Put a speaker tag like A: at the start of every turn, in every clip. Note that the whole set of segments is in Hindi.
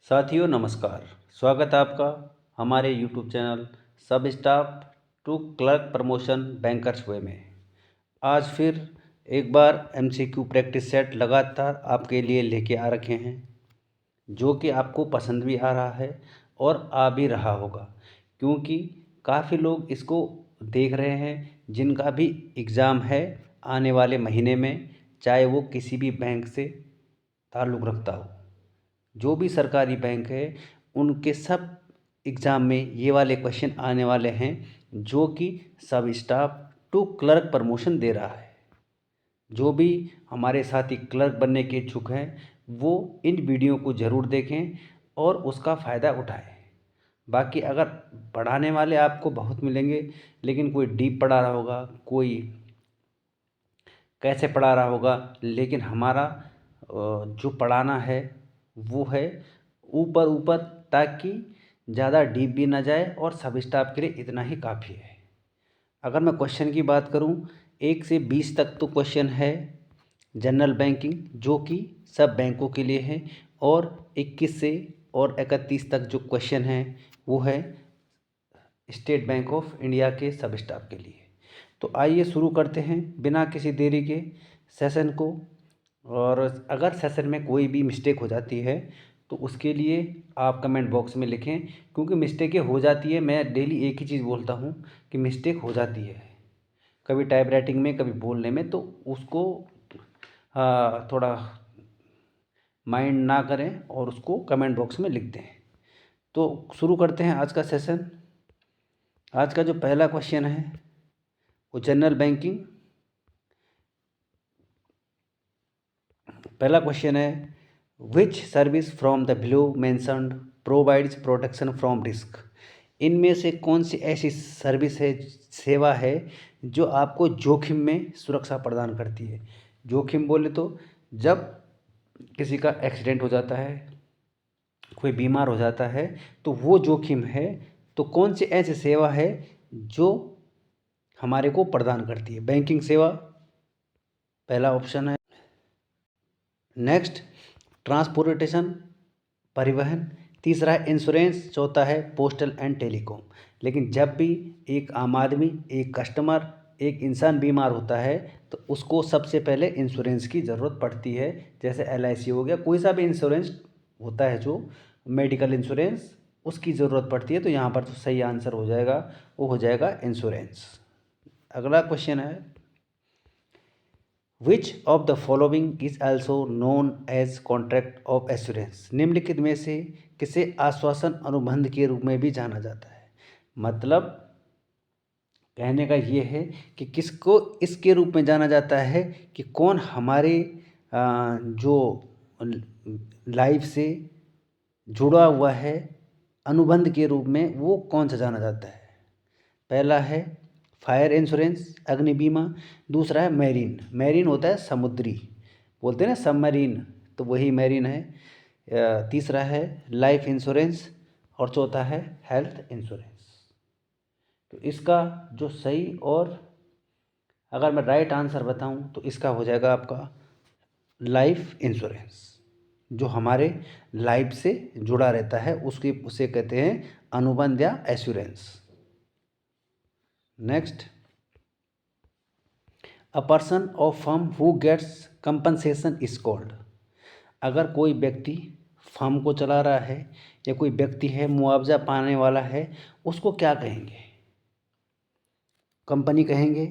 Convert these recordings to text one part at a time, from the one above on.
A: साथियों नमस्कार। स्वागत है आपका हमारे YouTube channel sub staff to clerk promotion bankers way में। आज फिर एक बार एमसीक्यू प्रैक्टिस सेट लगातार आपके लिए लेके आ रखे हैं, जो कि आपको पसंद भी आ रहा है और आ भी रहा होगा, क्योंकि काफ़ी लोग इसको देख रहे हैं जिनका भी एग्ज़ाम है आने वाले महीने में, चाहे वो किसी भी बैंक से ताल्लुक़ रखता हो। जो भी सरकारी बैंक है उनके सब एग्ज़ाम में ये वाले क्वेश्चन आने वाले हैं, जो कि सब स्टाफ टू क्लर्क प्रमोशन दे रहा है। जो भी हमारे साथी क्लर्क बनने के इच्छुक हैं वो इन वीडियो को ज़रूर देखें और उसका फ़ायदा उठाएं। बाकी अगर पढ़ाने वाले आपको बहुत मिलेंगे, लेकिन कोई डीप पढ़ा रहा होगा, कोई कैसे पढ़ा रहा होगा, लेकिन हमारा जो पढ़ाना है वो है ऊपर ऊपर, ताकि ज़्यादा डीप भी ना जाए और सब स्टाफ के लिए इतना ही काफ़ी है। अगर मैं क्वेश्चन की बात करूं, 1 से 20 तक तो क्वेश्चन है जनरल बैंकिंग, जो कि सब बैंकों के लिए है, और 21 से और 31 तक जो क्वेश्चन है वो है स्टेट बैंक ऑफ इंडिया के सब स्टाफ के लिए। तो आइए शुरू करते हैं बिना किसी देरी के सेशन को। और अगर सेशन में कोई भी मिस्टेक हो जाती है तो उसके लिए आप कमेंट बॉक्स में लिखें, क्योंकि मिस्टेकें हो जाती है। मैं डेली एक ही चीज़ बोलता हूँ कि मिस्टेक हो जाती है, कभी टाइप राइटिंग में, कभी बोलने में, तो उसको थोड़ा माइंड ना करें और उसको कमेंट बॉक्स में लिख दें। तो शुरू करते हैं आज का सेशन। आज का जो पहला क्वेश्चन है वो जनरल बैंकिंग। पहला क्वेश्चन है, which service from the below mentioned provides protection from risk. इनमें से कौन सी ऐसी सर्विस है, सेवा है, जो आपको जोखिम में सुरक्षा प्रदान करती है। जोखिम बोले तो जब किसी का एक्सीडेंट हो जाता है, कोई बीमार हो जाता है, तो वो जोखिम है। तो कौन सी ऐसी सेवा है जो हमारे को प्रदान करती है। बैंकिंग सेवा पहला ऑप्शन है। नेक्स्ट, ट्रांसपोर्टेशन, परिवहन। तीसरा है इंश्योरेंस। चौथा है पोस्टल एंड टेलीकॉम। लेकिन जब भी एक आम आदमी, एक कस्टमर, एक इंसान बीमार होता है तो उसको सबसे पहले इंश्योरेंस की ज़रूरत पड़ती है। जैसे LIC हो गया, कोई सा भी इंश्योरेंस होता है, जो मेडिकल इंश्योरेंस, उसकी ज़रूरत पड़ती है। तो यहाँ पर जो सही आंसर हो जाएगा वो हो जाएगा इंश्योरेंस। अगला क्वेश्चन है, which of the following is also known as contract of assurance. निम्नलिखित में से किसे आश्वासन अनुबंध के रूप में भी जाना जाता है। मतलब कहने का ये है कि किसको इसके रूप में जाना जाता है कि कौन हमारे जो लाइफ से जुड़ा हुआ है अनुबंध के रूप में, वो कौन सा जाना जाता है। पहला है फायर इंश्योरेंस, अग्नि बीमा। दूसरा है मैरीन। मैरीन होता है समुद्री, बोलते हैं ना सबमरीन, तो वही मैरीन है। तीसरा है लाइफ इंश्योरेंस और चौथा है हेल्थ इंश्योरेंस। तो इसका जो सही, और अगर मैं राइट आंसर बताऊं तो इसका हो जाएगा आपका लाइफ इंश्योरेंस, जो हमारे लाइफ से जुड़ा रहता है, उसे कहते हैं अनुबंध या assurance. Next, a person of firm who gets compensation is called. अगर कोई व्यक्ति फर्म को चला रहा है या कोई व्यक्ति है मुआवजा पाने वाला है, उसको क्या कहेंगे। कंपनी कहेंगे,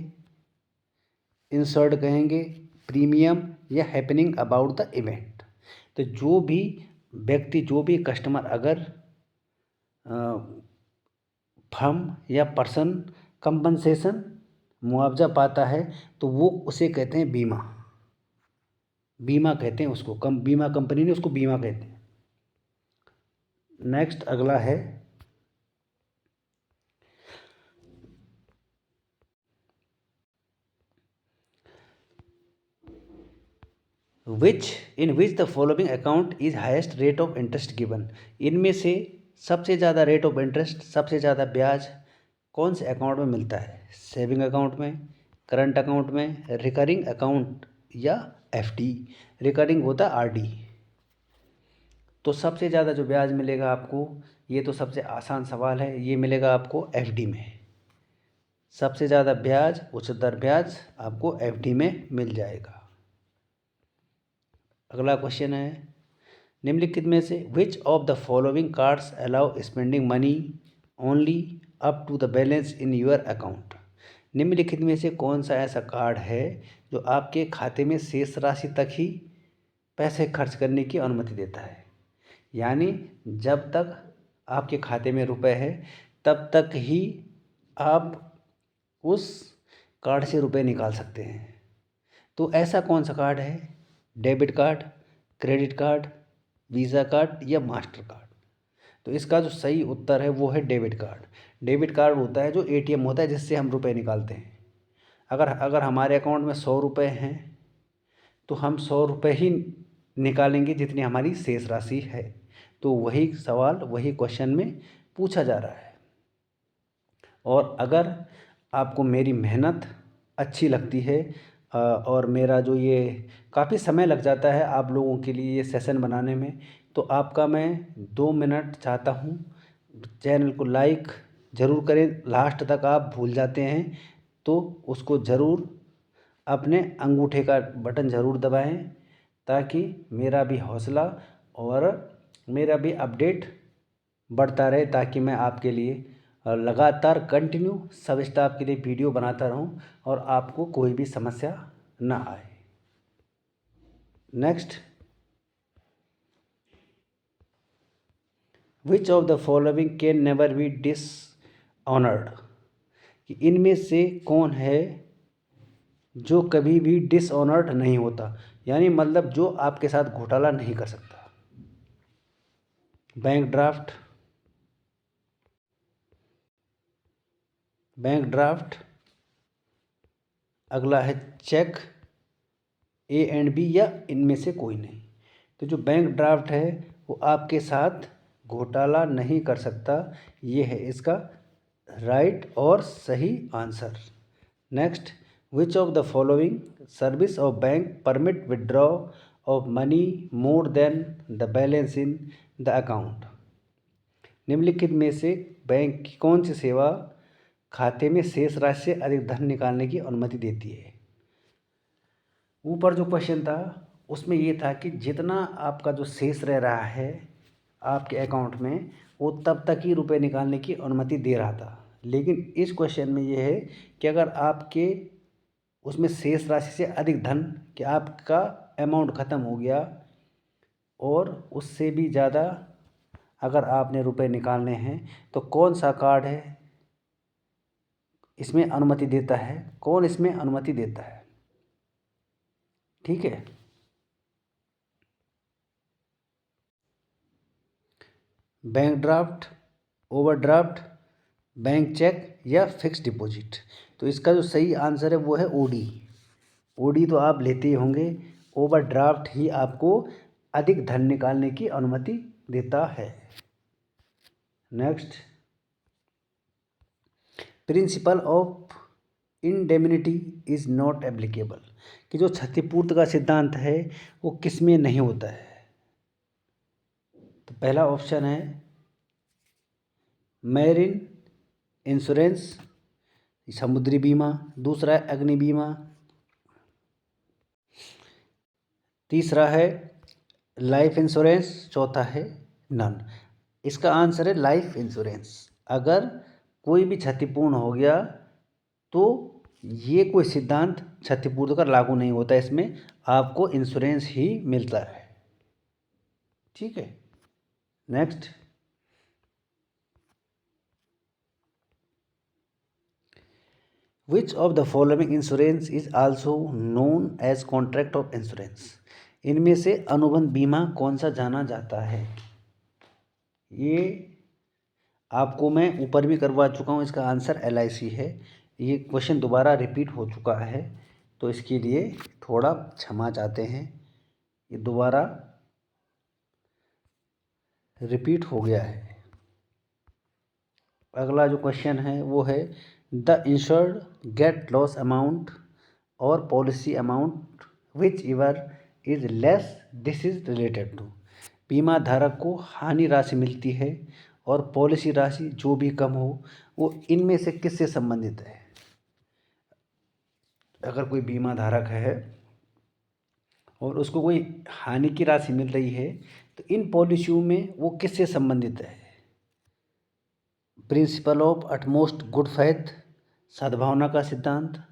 A: इंश्योर्ड कहेंगे, प्रीमियम, या हैपनिंग अबाउट द इवेंट। तो जो भी व्यक्ति, जो भी कस्टमर अगर फर्म या पर्सन कंपनसेशन मुआवजा पाता है तो वो उसे कहते हैं बीमा। बीमा कहते हैं उसको, बीमा कंपनी ने उसको बीमा कहते हैं। नेक्स्ट अगला है, in which the following account is highest rate of interest given. इनमें से सबसे ज़्यादा रेट ऑफ इंटरेस्ट, सबसे ज़्यादा ब्याज कौन से अकाउंट में मिलता है। सेविंग अकाउंट में, करंट अकाउंट में, रिकरिंग अकाउंट या FD। रिकरिंग होता है RD। तो सबसे ज़्यादा जो ब्याज मिलेगा आपको, ये तो सबसे आसान सवाल है, ये मिलेगा आपको एफडी में। सबसे ज़्यादा ब्याज, उच्च दर ब्याज आपको एफडी में मिल जाएगा। अगला क्वेश्चन है, निम्नलिखित में से which of the following cards allow spending money only up to the balance in your account. निम्नलिखित में से कौन सा ऐसा कार्ड है जो आपके खाते में शेष राशि तक ही पैसे खर्च करने की अनुमति देता है। यानी जब तक आपके खाते में रुपए है तब तक ही आप उस कार्ड से रुपए निकाल सकते हैं। तो ऐसा कौन सा कार्ड है? Debit card, credit card, visa card या मास्टर कार्ड। तो इसका जो सही उत्तर है वो है डेबिट कार्ड। डेबिट कार्ड होता है जो एटीएम होता है जिससे हम रुपए निकालते हैं। अगर हमारे अकाउंट में 100 रुपये हैं तो हम 100 रुपये ही निकालेंगे जितनी हमारी शेष राशि है। तो वही सवाल, वही क्वेश्चन में पूछा जा रहा है। और अगर आपको मेरी मेहनत अच्छी लगती है और मेरा जो ये काफ़ी समय लग जाता है आप लोगों के लिए ये सेशन बनाने में, तो आपका मैं 2 मिनट चाहता हूँ। चैनल को लाइक ज़रूर करें, लास्ट तक आप भूल जाते हैं तो उसको ज़रूर अपने अंगूठे का बटन ज़रूर दबाएं ताकि मेरा भी हौसला और मेरा भी अपडेट बढ़ता रहे, ताकि मैं आपके लिए लगातार कंटिन्यू सब स्टाफ के लिए वीडियो बनाता रहूं और आपको कोई भी समस्या ना आए। Next, which of the following can never be dishonoured. कि इनमें से कौन है जो कभी भी डिसऑनर्ड नहीं होता, यानी मतलब जो आपके साथ घोटाला नहीं कर सकता। बैंक ड्राफ्ट, अगला है चेक, ए एंड बी या इनमें से कोई नहीं। तो जो बैंक ड्राफ्ट है वो आपके साथ घोटाला नहीं कर सकता, ये है इसका राइट और सही answer. Next, which of the following service of bank permit withdraw of money more than the balance in the account. निम्नलिखित में से बैंक की कौन सी सेवा खाते में शेष राशि से अधिक धन निकालने की अनुमति देती है। ऊपर जो क्वेश्चन था उसमें ये था कि जितना आपका जो शेष रह रहा है आपके अकाउंट में वो तब तक ही रुपए निकालने की अनुमति दे रहा था, लेकिन इस क्वेश्चन में ये है कि अगर आपके उसमें शेष राशि से अधिक धन, कि आपका अमाउंट ख़त्म हो गया और उससे भी ज़्यादा अगर आपने रुपए निकालने हैं तो कौन सा कार्ड है इसमें अनुमति देता है, कौन इसमें अनुमति देता है। ठीक है, bank draft, overdraft, bank cheque या फिक्स डिपॉजिट। तो इसका जो सही आंसर है वो है ओडी। ओडी तो आप लेते ही होंगे, ओवरड्राफ्ट ही आपको अधिक धन निकालने की अनुमति देता है। Next, principle of indemnity is not applicable. कि जो क्षतिपूर्ति का सिद्धांत है वो किस में नहीं होता है। तो पहला ऑप्शन है मैरीन इंश्योरेंस, समुद्री बीमा। दूसरा है अग्नि बीमा। तीसरा है लाइफ इंश्योरेंस। चौथा है नन। इसका आंसर है लाइफ इंश्योरेंस। अगर कोई भी क्षतिपूर्ण हो गया तो ये कोई सिद्धांत क्षतिपूर्ति का लागू नहीं होता, इसमें आपको इंश्योरेंस ही मिलता है। ठीक है, next, which of the following insurance is also known as contract of insurance. इनमें से अनुबंध बीमा कौन सा जाना जाता है। ये आपको मैं ऊपर भी करवा चुका हूँ, इसका आंसर LIC है। ये क्वेश्चन दोबारा रिपीट हो चुका है तो इसके लिए थोड़ा क्षमा चाहते हैं, ये दोबारा रिपीट हो गया है। अगला जो क्वेश्चन है वो है the insured get loss amount और policy amount whichever is less this is related to. बीमा धारक को हानि राशि मिलती है और पॉलिसी राशि जो भी कम हो वो इनमें से किससे संबंधित है? अगर कोई बीमा धारक है और उसको कोई हानि की राशि मिल रही है तो इन पॉलिसियों में वो किससे संबंधित है? Principle of utmost good faith, सद्भावना का सिद्धांत,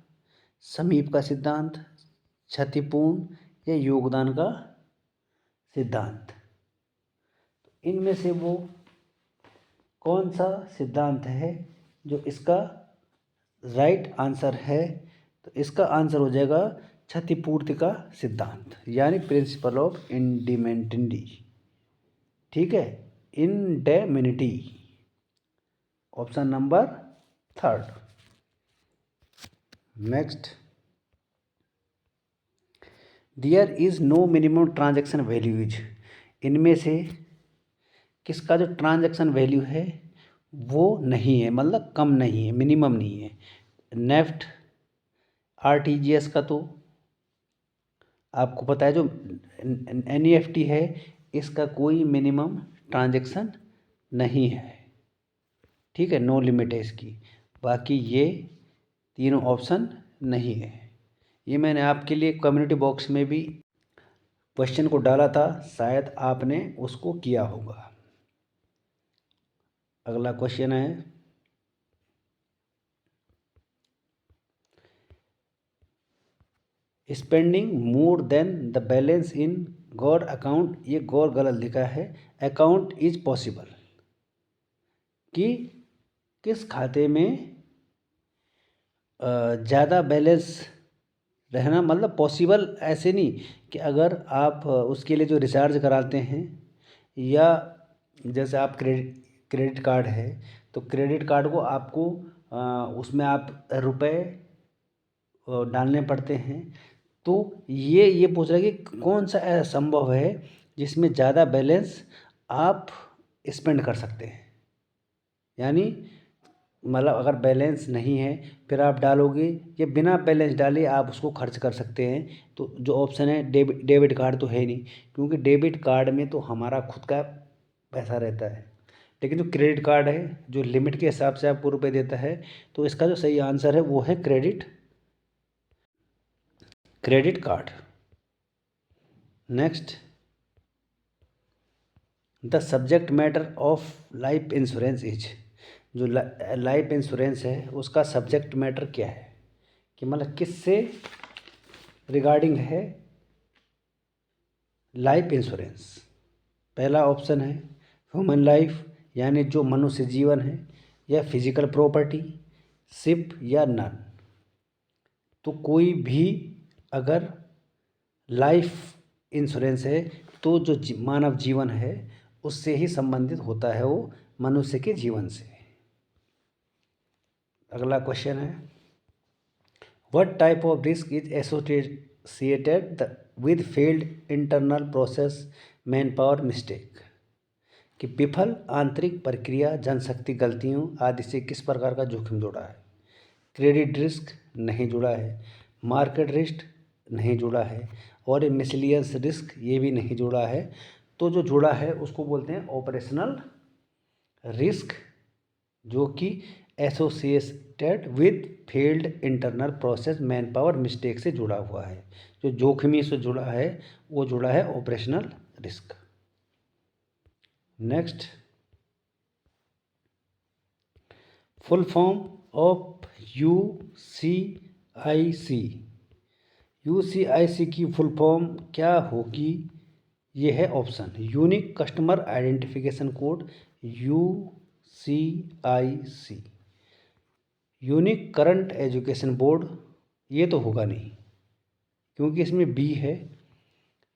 A: समीप का सिद्धांत, क्षतिपूर्ण या योगदान का सिद्धांत। इनमें से वो कौन सा सिद्धांत है जो इसका राइट आंसर है? तो इसका आंसर हो जाएगा क्षतिपूर्ति का सिद्धांत, यानी प्रिंसिपल ऑफ इंडिमेनिटी। ठीक है, indemnity, option number 3। Next, there is no minimum transaction values. इनमें से किसका जो ट्रांजैक्शन वैल्यू है वो नहीं है, मतलब कम नहीं है, मिनिमम नहीं है। नेफ्ट, आरटीजीएस का तो आपको पता है, जो एनईएफटी है इसका कोई मिनिमम ट्रांजैक्शन नहीं है। ठीक है, नो लिमिट है इसकी। बाकी ये तीनों ऑप्शन नहीं है। ये मैंने आपके लिए कम्युनिटी बॉक्स में भी क्वेश्चन को डाला था, शायद आपने उसको किया होगा। अगला क्वेश्चन है, spending more than the balance in God account, ये गौर गलत लिखा है, अकाउंट इज पॉसिबल। कि किस खाते में ज़्यादा बैलेंस रहना, मतलब पॉसिबल ऐसे नहीं कि अगर आप उसके लिए जो रिचार्ज कराते हैं, या जैसे आप क्रेडिट कार्ड है तो क्रेडिट कार्ड को आपको उसमें आप रुपए डालने पड़ते हैं। तो ये पूछ रहा है कि कौन सा ऐसा संभव है जिसमें ज़्यादा बैलेंस आप स्पेंड कर सकते हैं। यानी मतलब अगर बैलेंस नहीं है फिर आप डालोगे, या बिना बैलेंस डाले आप उसको खर्च कर सकते हैं। तो जो ऑप्शन है डेबिट कार्ड तो है नहीं, क्योंकि डेबिट कार्ड में तो हमारा खुद का पैसा रहता है। लेकिन जो क्रेडिट कार्ड है जो लिमिट के हिसाब से आपको रुपए देता है, तो इसका जो सही आंसर है वो है credit card. Next, the subject matter of life insurance is. जो लाइफ इंश्योरेंस है उसका सब्जेक्ट मैटर क्या है, कि मतलब किससे रिगार्डिंग है लाइफ इंश्योरेंस? पहला ऑप्शन है ह्यूमन लाइफ, यानी जो मनुष्य जीवन है, या फिजिकल प्रॉपर्टी, शिप, या नन। तो कोई भी अगर लाइफ इंश्योरेंस है तो जो मानव जीवन है उससे ही संबंधित होता है, वो मनुष्य के जीवन से। अगला क्वेश्चन है, what type of risk is associated with failed internal process man power mistake? कि विफल आंतरिक प्रक्रिया, जनशक्ति गलतियों आदि से किस प्रकार का जोखिम जुड़ा है? क्रेडिट रिस्क नहीं जुड़ा है, मार्केट रिस्क नहीं जुड़ा है, और मिसलियंस रिस्क ये भी नहीं जुड़ा है। तो जो जुड़ा है उसको बोलते हैं ऑपरेशनल रिस्क, जो कि associated with failed internal process man power mistake से जुड़ा हुआ है। जो जोखिमी से जुड़ा है वो जुड़ा है operational risk. Next, full form of UCIC. UCIC की फुल फॉर्म क्या होगी? ये है option, unique customer identification code, UCIC. Unique current education board, ये तो होगा नहीं क्योंकि इसमें बी है।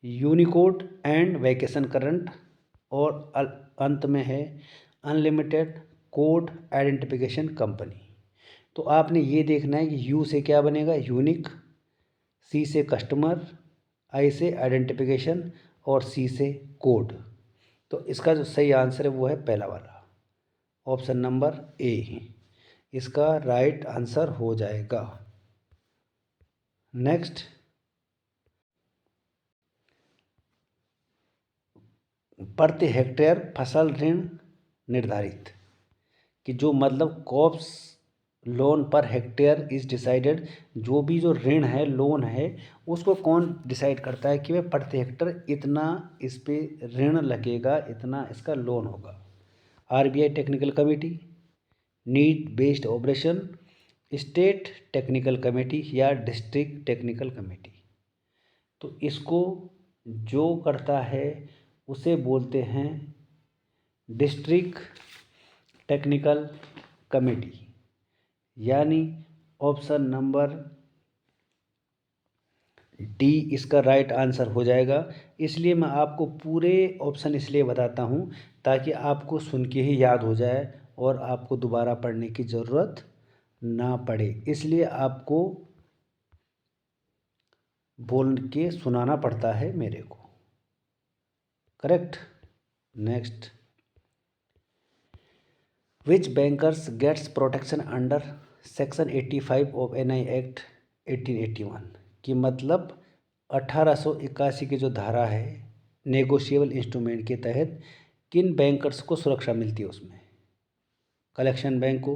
A: यूनिकोड एंड वैकेशन करंट, और अंत में है अनलिमिटेड कोड आइडेंटिफिकेशन कंपनी। तो आपने ये देखना है कि यू से क्या बनेगा, यूनिक, सी से कस्टमर, आई से आइडेंटिफिकेशन, और सी से कोड। तो इसका जो सही आंसर है वो है पहला वाला, ऑप्शन नंबर ए, इसका राइट आंसर हो जाएगा। नेक्स्ट, प्रति हेक्टेयर फसल ऋण निर्धारित, कि जो मतलब cops loan per hectare is decided, जो भी जो ऋण है लोन है उसको कौन डिसाइड करता है कि वह प्रति हेक्टेयर इतना इस पे ऋण लगेगा, इतना इसका लोन होगा। RBI technical committee, need based operation, state technical committee या डिस्ट्रिक्ट टेक्निकल कमेटी। तो इसको जो करता है उसे बोलते हैं डिस्ट्रिक्ट टेक्निकल कमेटी, यानी ऑप्शन नंबर डी इसका राइट आंसर हो जाएगा। इसलिए मैं आपको पूरे ऑप्शन इसलिए बताता हूँ ताकि आपको सुन के ही याद हो जाए और आपको दोबारा पढ़ने की ज़रूरत ना पड़े, इसलिए आपको बोल के सुनाना पड़ता है मेरे को। Correct. Next, which bankers gets protection under section 85 of NI act 1881, कि मतलब 1881 की जो धारा है नेगोशिएबल इंस्ट्रूमेंट के तहत किन बैंकर्स को सुरक्षा मिलती है उसमें, कलेक्शन बैंक को,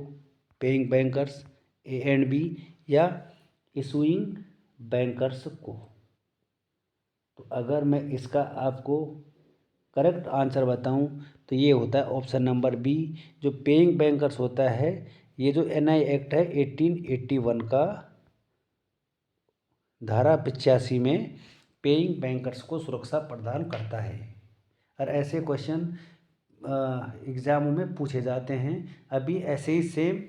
A: paying bankers, A and B, या इशूइंग बैंकर्स को। तो अगर मैं इसका आपको करेक्ट आंसर बताऊं तो ये होता है ऑप्शन नंबर बी, जो पेइंग बैंकर्स होता है। ये जो एनआई एक्ट है 1881 का धारा 85 में पेइंग बैंकर्स को सुरक्षा प्रदान करता है। और ऐसे क्वेश्चन एग्ज़ामों में पूछे जाते हैं। अभी ऐसे ही सेम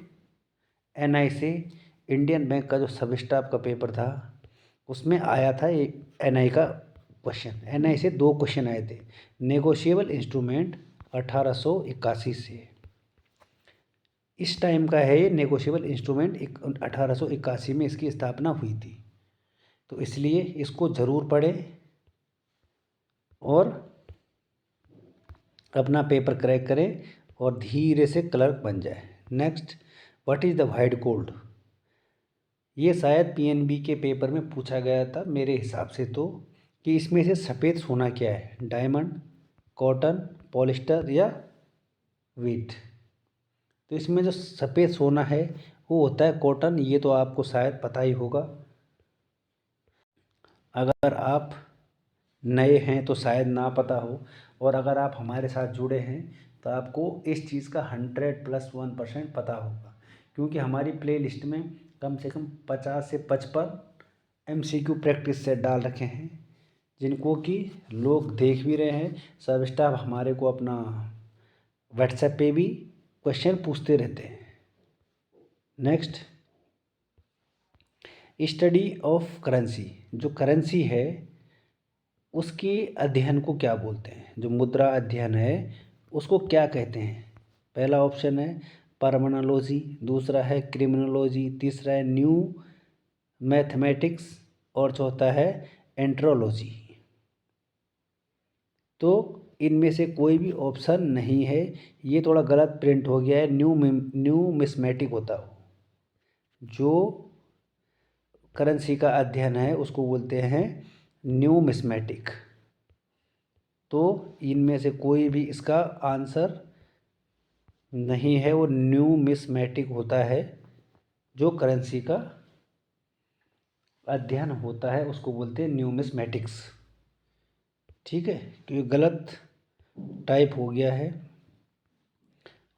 A: एनआई से इंडियन बैंक का जो सब स्टाफ का पेपर था उसमें आया था ये एनआई का क्वेश्चन। एनआई से 2 क्वेश्चन आए थे। नेगोशिएबल इंस्ट्रूमेंट 1881 से, इस टाइम का है ये नेगोशिएबल इंस्ट्रूमेंट, 1881 में इसकी स्थापना हुई थी। तो इसलिए इसको ज़रूर पढ़ें और अपना पेपर क्रैक करें और धीरे से क्लर्क बन जाए। Next, what is the white gold, ये शायद पीएनबी के पेपर में पूछा गया था मेरे हिसाब से, तो कि इसमें से सफ़ेद सोना क्या है, डायमंड, कॉटन, पॉलिस्टर या वीट। तो इसमें जो सफ़ेद सोना है वो होता है कॉटन, ये तो आपको शायद पता ही होगा। अगर आप नए हैं तो शायद ना पता हो, और अगर आप हमारे साथ जुड़े हैं तो आपको इस चीज़ का 100+1% पता होगा, क्योंकि हमारी प्ले लिस्ट में कम से कम 50 से 55 MCQ प्रैक्टिस सेट डाल रखे हैं, जिनको कि लोग देख भी रहे हैं। सब स्टाफ हमारे को अपना व्हाट्सएप पे भी क्वेश्चन पूछते रहते हैं। नेक्स्ट, स्टडी ऑफ करेंसी, जो करेंसी है उसके अध्ययन को क्या बोलते हैं, जो मुद्रा अध्ययन है उसको क्या कहते हैं। पहला ऑप्शन है परमनोलॉजी, दूसरा है क्रिमिनोलॉजी, तीसरा है न्यू मैथमेटिक्स और चौथा है एंट्रोलॉजी। तो इनमें से कोई भी ऑप्शन नहीं है, ये थोड़ा गलत प्रिंट हो गया है। न्यूमिस्मेटिक होता हो, जो करेंसी का अध्ययन है उसको बोलते हैं न्यूमिस्मेटिक। तो इनमें से कोई भी इसका आंसर नहीं है, वो न्यूमिस्मेटिक होता है। जो करेंसी का अध्ययन होता है उसको बोलते हैं न्यूमिस्मेटिक्स। ठीक है, तो ये गलत टाइप हो गया है।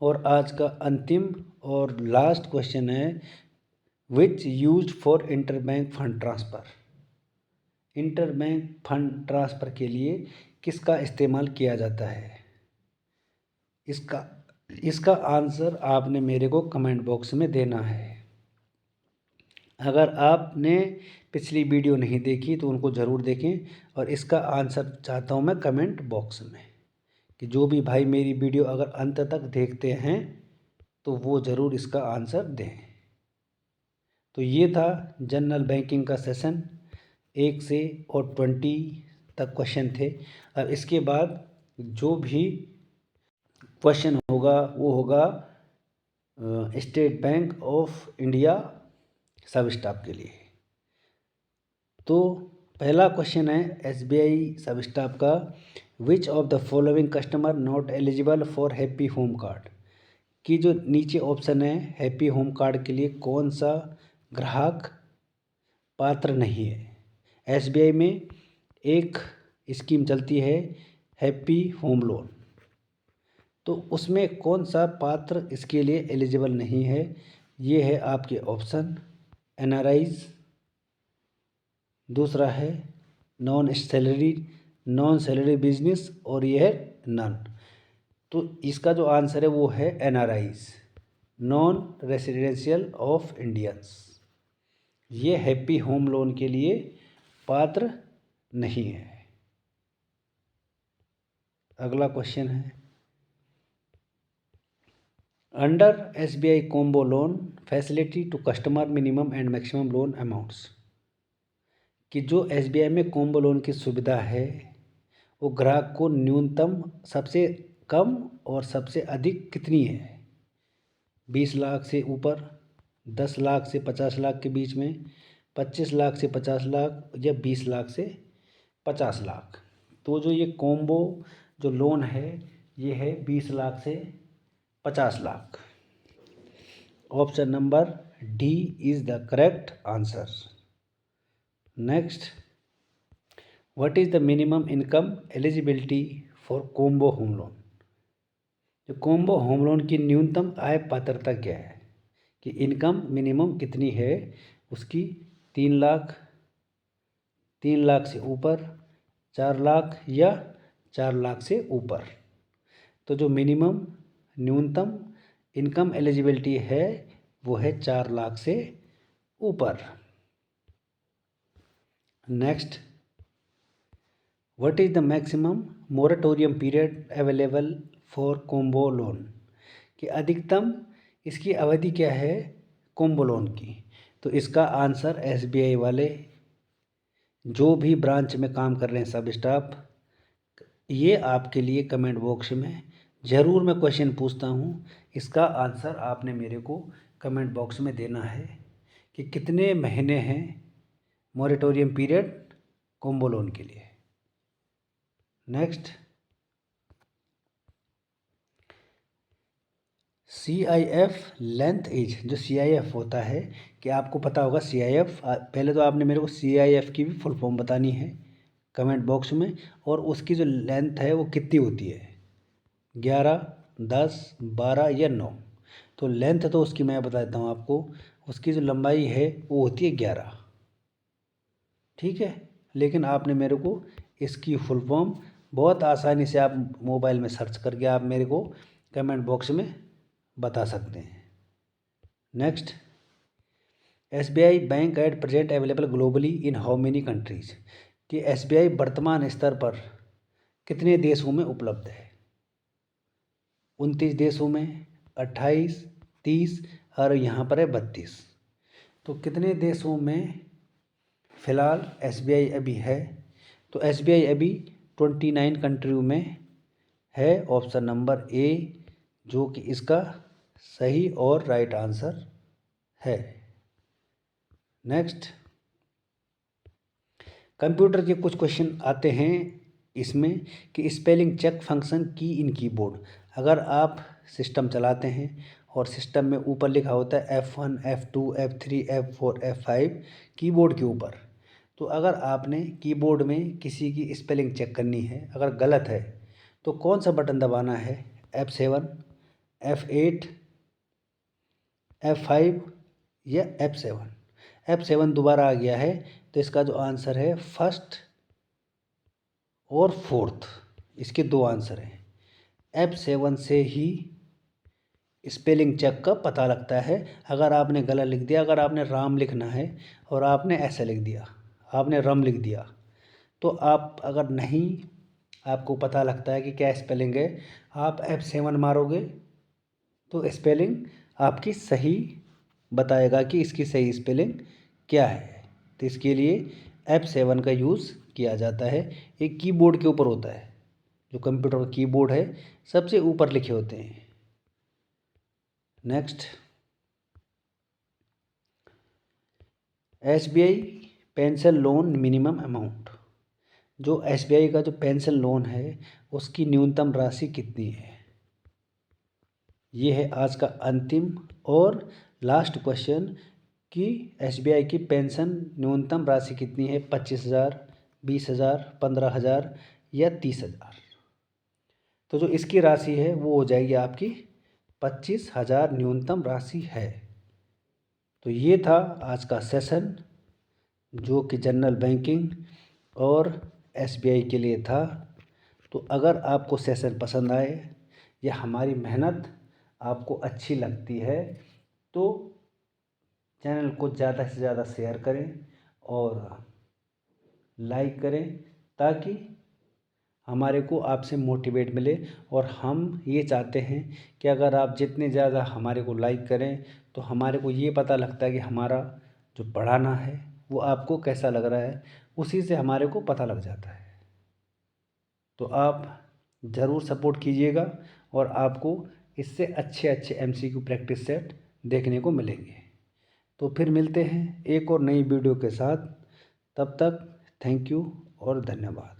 A: और आज का अंतिम और लास्ट क्वेश्चन है, which used for interbank fund transfer, interbank fund transfer के लिए किसका इस्तेमाल किया जाता है। इसका आंसर आपने मेरे को कमेंट बॉक्स में देना है। अगर आपने पिछली वीडियो नहीं देखी तो उनको ज़रूर देखें, और इसका आंसर चाहता हूँ मैं कमेंट बॉक्स में, कि जो भी भाई मेरी वीडियो अगर अंत तक देखते हैं तो वो ज़रूर इसका आंसर दें। तो ये था जनरल बैंकिंग का सेशन, 1 से और 20 तक क्वेश्चन थे। अब इसके बाद जो भी क्वेश्चन होगा वो होगा स्टेट बैंक ऑफ इंडिया सब स्टाफ के लिए। तो पहला क्वेश्चन है एसबीआई सब स्टाफ का, विच of the following customer not eligible for happy home card, कि जो नीचे ऑप्शन है हैप्पी होम कार्ड के लिए कौन सा ग्राहक पात्र नहीं है। एसबीआई में एक स्कीम चलती है हैप्पी होम लोन, तो उसमें कौन सा पात्र इसके लिए एलिजिबल नहीं है। ये है आपके ऑप्शन एनआरआईज, दूसरा है नॉन सैलरी बिजनेस, और ये है नन। तो इसका जो आंसर है वो है NRIs, non residential of Indians. ये हैप्पी होम लोन के लिए पात्र नहीं है। अगला क्वेश्चन है under SBI combo loan facility to customer minimum and maximum loan amounts, कि जो एसबीआई में कॉम्बो लोन की सुविधा है वो ग्राहक को न्यूनतम सबसे कम और सबसे अधिक कितनी है। 20 लाख से ऊपर, 10 लाख से 50 लाख के बीच में, 25 लाख से 50 लाख, या 20 लाख से 50 लाख। तो जो ये कॉम्बो जो लोन है ये है 20 लाख से 50 lakh. Option number D is the correct answer. Next, what is the minimum income eligibility for combo home loan, जो कॉम्बो होम लोन की न्यूनतम आय पात्रता क्या है, कि इनकम मिनिमम कितनी है उसकी। 3 लाख, 3 लाख से ऊपर, 4 लाख, या 4 लाख से ऊपर। तो जो मिनिमम न्यूनतम इनकम एलिजिबिलिटी है वो है 4 लाख से ऊपर। Next, what is the maximum moratorium period available for combo loan, कि अधिकतम इसकी अवधि क्या है कॉम्बो लोन की। तो इसका आंसर एसबीआई वाले जो भी ब्रांच में काम कर रहे हैं सब स्टाफ, ये आपके लिए कमेंट बॉक्स में ज़रूर मैं क्वेश्चन पूछता हूँ, इसका आंसर आपने मेरे को कमेंट बॉक्स में देना है कि कितने महीने हैं मॉरेटोरियम पीरियड कॉम्बो लोन के लिए। नेक्स्ट, CIF लेंथ एज, जो CIF होता है कि आपको पता होगा CIF, पहले तो आपने मेरे को CIF की भी फुल फॉर्म बतानी है कमेंट बॉक्स में, और उसकी जो लेंथ है वो कितनी होती है, 11, 10, 12 या 9। तो लेंथ तो उसकी मैं बता देता हूँ आपको, उसकी जो लंबाई है वो होती है 11, ठीक है। लेकिन आपने मेरे को इसकी फुल फॉर्म बहुत आसानी से आप मोबाइल में सर्च करके आप मेरे को कमेंट बॉक्स में बता सकते हैं। Next, SBI bank at present available globally in how many countries, कि SBI वर्तमान स्तर पर कितने देशों में उपलब्ध है। 29 देशों में, 28, 30, और यहाँ पर है 32। तो कितने देशों में फ़िलहाल SBI अभी है, तो SBI अभी 29 कंट्रियों में है। ऑप्शन नंबर ए जो कि इसका सही और राइट आंसर है। नेक्स्ट, कंप्यूटर के कुछ क्वेश्चन आते हैं इसमें कि स्पेलिंग चेक फंक्शन की इन कीबोर्ड, अगर आप सिस्टम चलाते हैं और सिस्टम में ऊपर लिखा होता है F1, F2, F3, F4, F5 keyboard के ऊपर, तो अगर आपने कीबोर्ड में किसी की स्पेलिंग चेक करनी है अगर गलत है तो कौन सा बटन दबाना है, F7, F8, F5 या F7। F7 दोबारा आ गया है, तो इसका जो आंसर है फर्स्ट और फोर्थ, इसके दो आंसर हैं। F7 से ही स्पेलिंग चेक का पता लगता है। अगर आपने गलत लिख दिया, अगर आपने राम लिखना है और आपने ऐसा लिख दिया, आपने रम लिख दिया, तो आप अगर नहीं आपको पता लगता है कि क्या स्पेलिंग है, आप F7 मारोगे तो स्पेलिंग आपकी सही बताएगा कि इसकी सही स्पेलिंग क्या है। तो इसके लिए F7 का यूज़ किया जाता है। एक कीबोर्ड के ऊपर होता है, जो कंप्यूटर का कीबोर्ड है सबसे ऊपर लिखे होते हैं। Next, SBI pension loan minimum amount, जो एसबीआई का जो पेंशन लोन है उसकी न्यूनतम राशि कितनी है। ये है आज का अंतिम और लास्ट क्वेश्चन कि एसबीआई की पेंशन न्यूनतम राशि कितनी है, 25,000, 20,000, 15,000 या 30,000। तो जो इसकी राशि है वो हो जाएगी आपकी 25,000 न्यूनतम राशि है। तो ये था आज का सेशन जो कि जनरल बैंकिंग और एसबीआई के लिए था। तो अगर आपको सेशन पसंद आए या हमारी मेहनत आपको अच्छी लगती है तो चैनल को ज़्यादा से ज़्यादा शेयर करें और लाइक करें ताकि हमारे को आपसे मोटिवेट मिले। और हम ये चाहते हैं कि अगर आप जितने ज़्यादा हमारे को लाइक करें तो हमारे को ये पता लगता है कि हमारा जो पढ़ाना है वो आपको कैसा लग रहा है, उसी से हमारे को पता लग जाता है। तो आप ज़रूर सपोर्ट कीजिएगा और आपको इससे अच्छे अच्छे एमसीक्यू प्रैक्टिस सेट देखने को मिलेंगे। तो फिर मिलते हैं एक और नई वीडियो के साथ। तब तक थैंक यू और धन्यवाद।